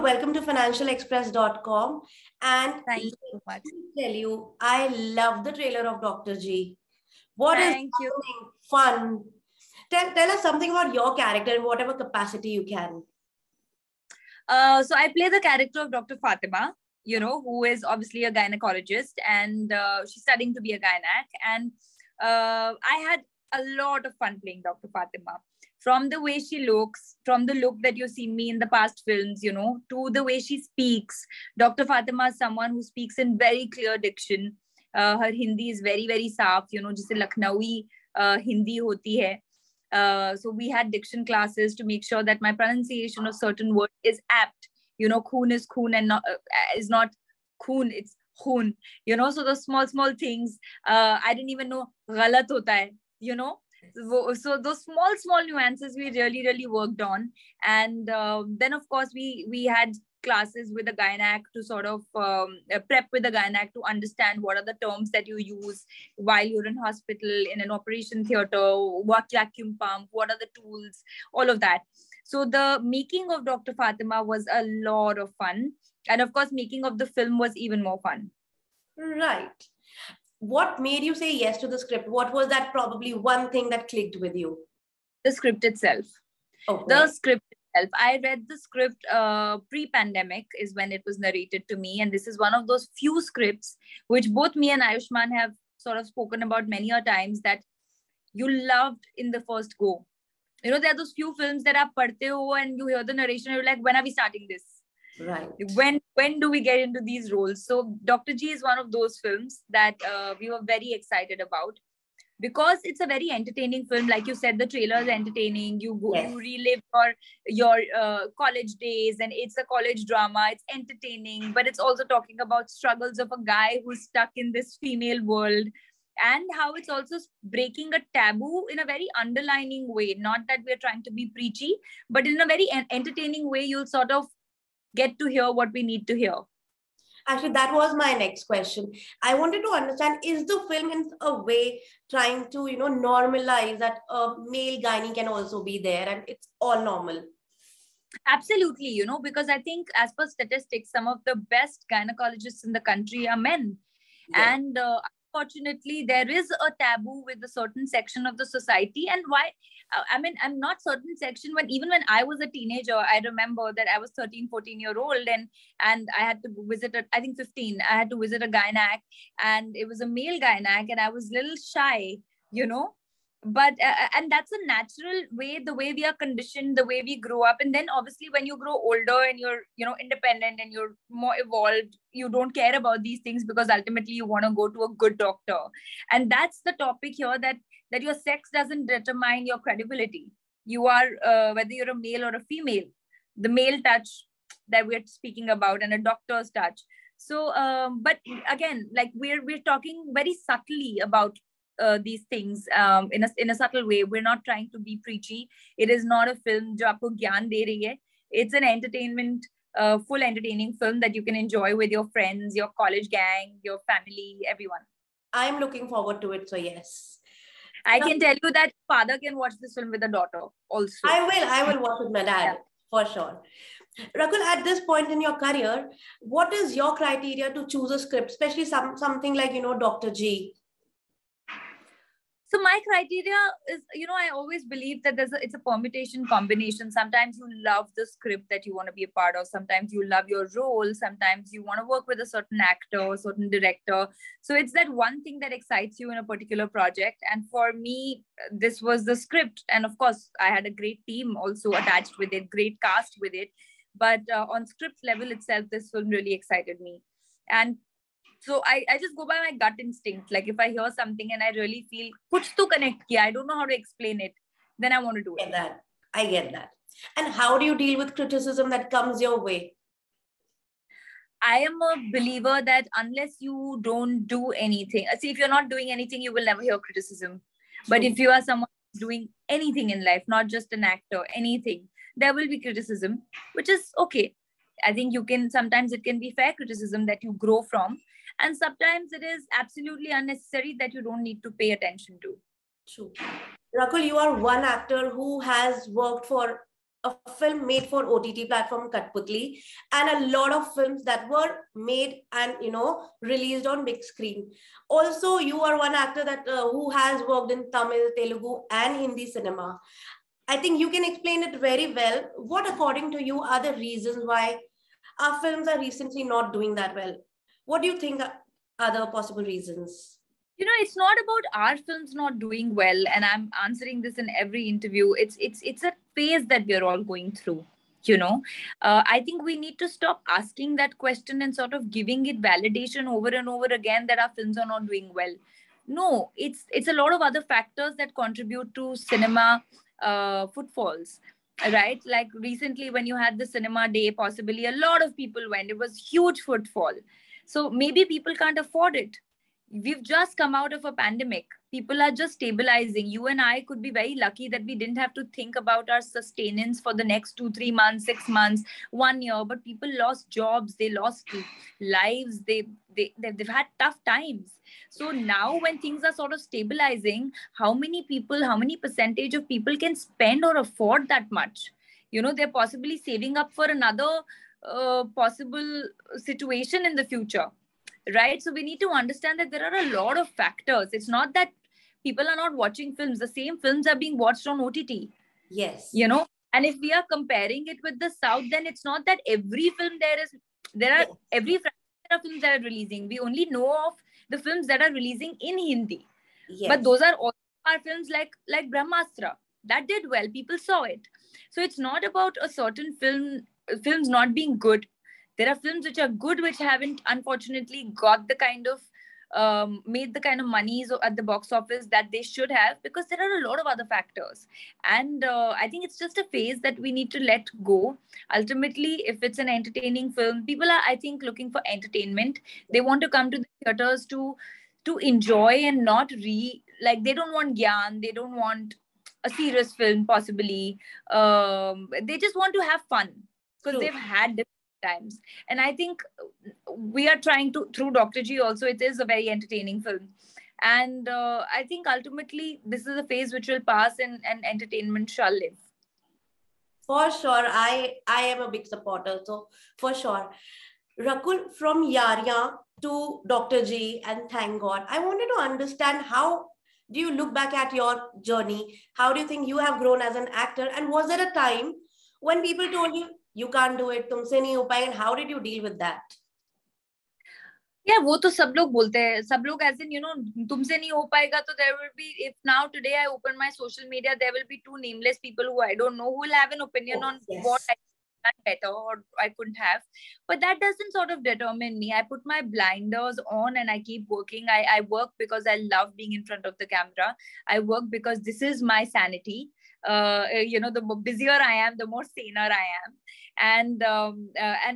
Welcome to financialexpress.com. And Thank you so much. tell you, I love the trailer of Dr. G. What is Thank you. fun? Tell us something about your character in whatever capacity you can. So I play the character of Dr. Fatima, who is obviously a gynecologist, and she's studying to be a gynac. And I had a lot of fun playing Dr. Fatima. From the way she looks, from the look that you've seen me in the past films, to the way she speaks. Dr. Fatima is someone who speaks in very clear diction. Her Hindi is very, very saaf, jise Lucknowi Hindi hoti hai. So we had diction classes to make sure that my pronunciation of certain words is apt. Khoon is khoon and not, is not khoon, it's khoon. So those small things, I didn't even know galat hota hai, So those small nuances we really worked on. And then of course we had classes with the gynac to sort of prep with the gynac to understand what are the terms that you use while you're in hospital, in an operation theater, what vacuum pump, what are the tools, all of that. So the making of Dr. Fatima was a lot of fun. And of course, making of the film was even more fun. Right. What made you say yes to the script? What was that probably one thing that clicked with you? The script itself. Okay. The script itself. I read the script pre-pandemic is when it was narrated to me. And this is one of those few scripts which both me and Ayushman have sort of spoken about many a times that you loved in the first go. There are those few films that are padhte ho and you hear the narration and you're like, when are we starting this? Right. When do we get into these roles? So Dr. G is one of those films that we were very excited about because it's a very entertaining film. Like you said, the trailer is entertaining. You relive your college days, and it's a college drama. It's entertaining, but it's also talking about struggles of a guy who's stuck in this female world, and how it's also breaking a taboo in a very underlining way. Not that we're trying to be preachy, but in a very entertaining way, you'll sort of get to hear what we need to hear. Actually, that was my next question. I wanted to understand, is the film in a way trying to, normalize that a male gynae can also be there and it's all normal? Absolutely, because I think as per statistics, some of the best gynecologists in the country are men. Yeah. And unfortunately, there is a taboo with a certain section of the society. And why? I'm not certain section. Even when I was a teenager, I remember that I was 13, 14-year-old and I had to visit, I think 15, I had to visit a gynac and it was a male gynac and I was a little shy, But, and that's a natural way, the way we are conditioned, the way we grow up. And then obviously when you grow older and you're, independent and you're more evolved, you don't care about these things because ultimately you want to go to a good doctor. And that's the topic here, that your sex doesn't determine your credibility. You are, whether you're a male or a female, the male touch that we're speaking about and a doctor's touch. So, but again, like we're talking very subtly about these things in a subtle way. We're not trying to be preachy. It is not a film jo aapko gyan de rahi hai. It's an entertainment, full entertaining film that you can enjoy with your friends, your college gang, your family, everyone. I'm looking forward to it. So yes. I can tell you that father can watch this film with a daughter also. I will watch with my dad, for sure. Rakul, at this point in your career, what is your criteria to choose a script, especially something like, Dr. G? So my criteria is, I always believe that it's a permutation combination. Sometimes you love the script that you want to be a part of. Sometimes you love your role. Sometimes you want to work with a certain actor, a certain director. So it's that one thing that excites you in a particular project. And for me, this was the script. And of course, I had a great team also attached with it, great cast with it. But on script level itself, this film really excited me. And so I just go by my gut instinct. Like if I hear something and I really feel kuch to connect kiya, I don't know how to explain it, then I want to do it. I get that. And how do you deal with criticism that comes your way? I am a believer that unless you don't do anything, see, if you're not doing anything, you will never hear criticism. But if you are someone doing anything in life, not just an actor, anything, there will be criticism, which is okay. I think sometimes it can be fair criticism that you grow from. And sometimes it is absolutely unnecessary that you don't need to pay attention to. True. Rakul, you are one actor who has worked for a film made for OTT platform Katputli, and a lot of films that were made and released on big screen. Also, you are one actor that who has worked in Tamil, Telugu, and Hindi cinema. I think you can explain it very well. What, according to you, are the reasons why our films are recently not doing that well? What do you think are the possible reasons? It's not about our films not doing well, and I'm answering this in every interview. It's a phase that we're all going through. I think we need to stop asking that question and sort of giving it validation over and over again that our films are not doing well. No, it's a lot of other factors that contribute to cinema footfalls, right? Like recently when you had the cinema day, possibly a lot of people went. It was huge footfall. So maybe people can't afford it. We've just come out of a pandemic. People are just stabilizing. You and I could be very lucky that we didn't have to think about our sustenance for the next 2 3 months, 6 months, 1 year. But people lost jobs, they lost lives, they've had tough times. So now when things are sort of stabilizing, how many people, how many percentage of people can spend or afford that much? They're possibly saving up for another possible situation in the future, right? So we need to understand that there are a lot of factors. It's not that people are not watching films. The same films are being watched on OTT. Yes. And if we are comparing it with the South, then it's not that every film every Friday there are films that are releasing. We only know of the films that are releasing in Hindi. Yes. But those are also our films like Brahmastra. That did well. People saw it. So it's not about a certain films not being good. There are films which are good, which haven't unfortunately got the kind of made the kind of monies at the box office that they should have, because there are a lot of other factors. And I think it's just a phase that we need to let go. Ultimately, if it's an entertaining film, people are, I think, looking for entertainment. They want to come to the theaters to enjoy and not they don't want gyan, they don't want a serious film possibly. They just want to have fun because they've had different times. And I think we are trying to, through Dr. G also, it is a very entertaining film. And I think ultimately this is a phase which will pass, and entertainment shall live. For sure. I am a big supporter. So for sure. Rakul, from Yarya to Dr. G and Thank God, I wanted to understand, how do you look back at your journey? How do you think you have grown as an actor? And was there a time when people told you, you can't do it, तुमसे नहीं हो पाएगा, and how did you deal with that? Yeah, वो तो सब लोग बोलते हैं, सब लोग as in, तुमसे नहीं हो पाएगा. तो there will be, if now today I open my social media, there will be two nameless people who I don't know who will have an opinion on what I done better or I couldn't have. But that doesn't sort of determine me. I put my blinders on and I keep working. I work because I love being in front of the camera. I work because this is my sanity. The busier I am, the more saner I am. And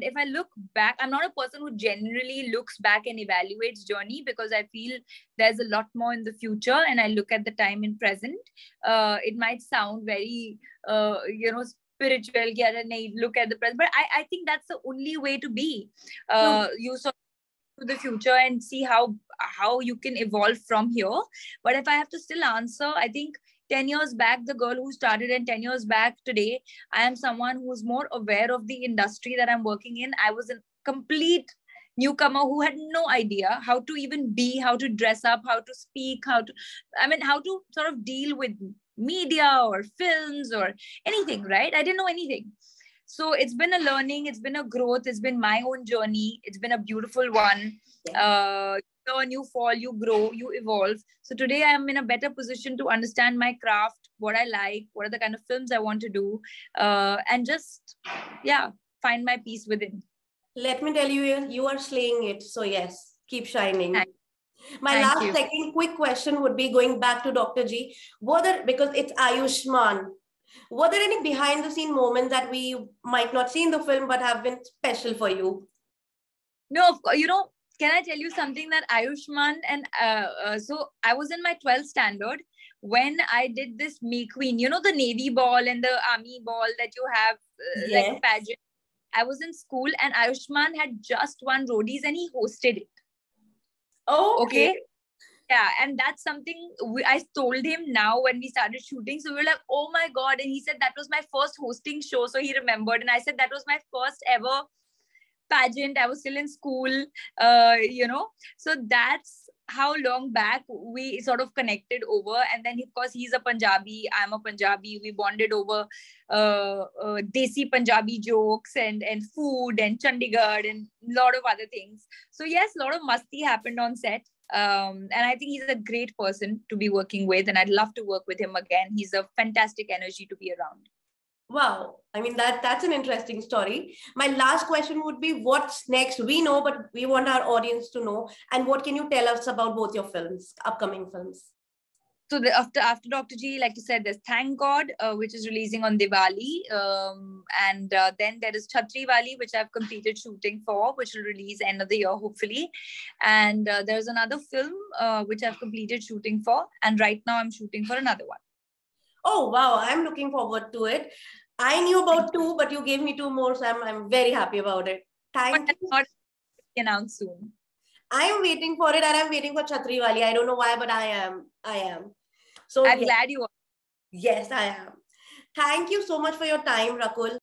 if I look back, I'm not a person who generally looks back and evaluates journey, because I feel there's a lot more in the future, and I look at the time in present. It might sound very spiritual, look at the present, but I think that's the only way to be. You sort of to the future and see how you can evolve from here. But if I have to still answer, I think 10 years back, the girl who started, and 10 years back today, I am someone who's more aware of the industry that I'm working in. I was a complete newcomer who had no idea how to even be, how to dress up, how to speak, how to sort of deal with media or films or anything, right? I didn't know anything. So it's been a learning, it's been a growth, it's been my own journey. It's been a beautiful one. Learn, you fall, you grow, you evolve. So today I am in a better position to understand my craft, what I like, what are the kind of films I want to do, and just, find my peace within. Let me tell you, you are slaying it. So yes, keep shining. My Thank last you. second quick question would be going back to Dr. G. Because it's Ayushman, were there any behind the scene moments that we might not see in the film but have been special for you? No, of course. Can I tell you something that Ayushman and so I was in my 12th standard when I did this Me Queen, the Navy ball and the Army ball that you have like a pageant. I was in school and Ayushman had just won roadies and he hosted it. Oh, okay. Yeah, and that's something I told him now when we started shooting. So we were like, oh my God. And he said that was my first hosting show. So he remembered. And I said that was my first ever pageant. I was still in school, So that's how long back we sort of connected over. And then, of course, he's a Punjabi. I'm a Punjabi. We bonded over desi Punjabi jokes and food and Chandigarh and a lot of other things. So yes, a lot of masti happened on set. And I think he's a great person to be working with, and I'd love to work with him again. He's a fantastic energy to be around. Wow. I mean, that's an interesting story. My last question would be, what's next? We know, but we want our audience to know. And what can you tell us about both your films, upcoming films? So after Dr. G, like you said, there's Thank God, which is releasing on Diwali. And then there is Chhatri Wali, which I've completed shooting for, which will release end of the year, hopefully. And there's another film which I've completed shooting for. And right now I'm shooting for another one. Oh, wow. I'm looking forward to it. I knew about two, but you gave me two more. So I'm very happy about it. Thank you. Not announced soon. I'm waiting for it, and I'm waiting for Chhatri Wali. I don't know why, but I am. So I'm glad you are. Yes, I am. Thank you so much for your time, Rakul.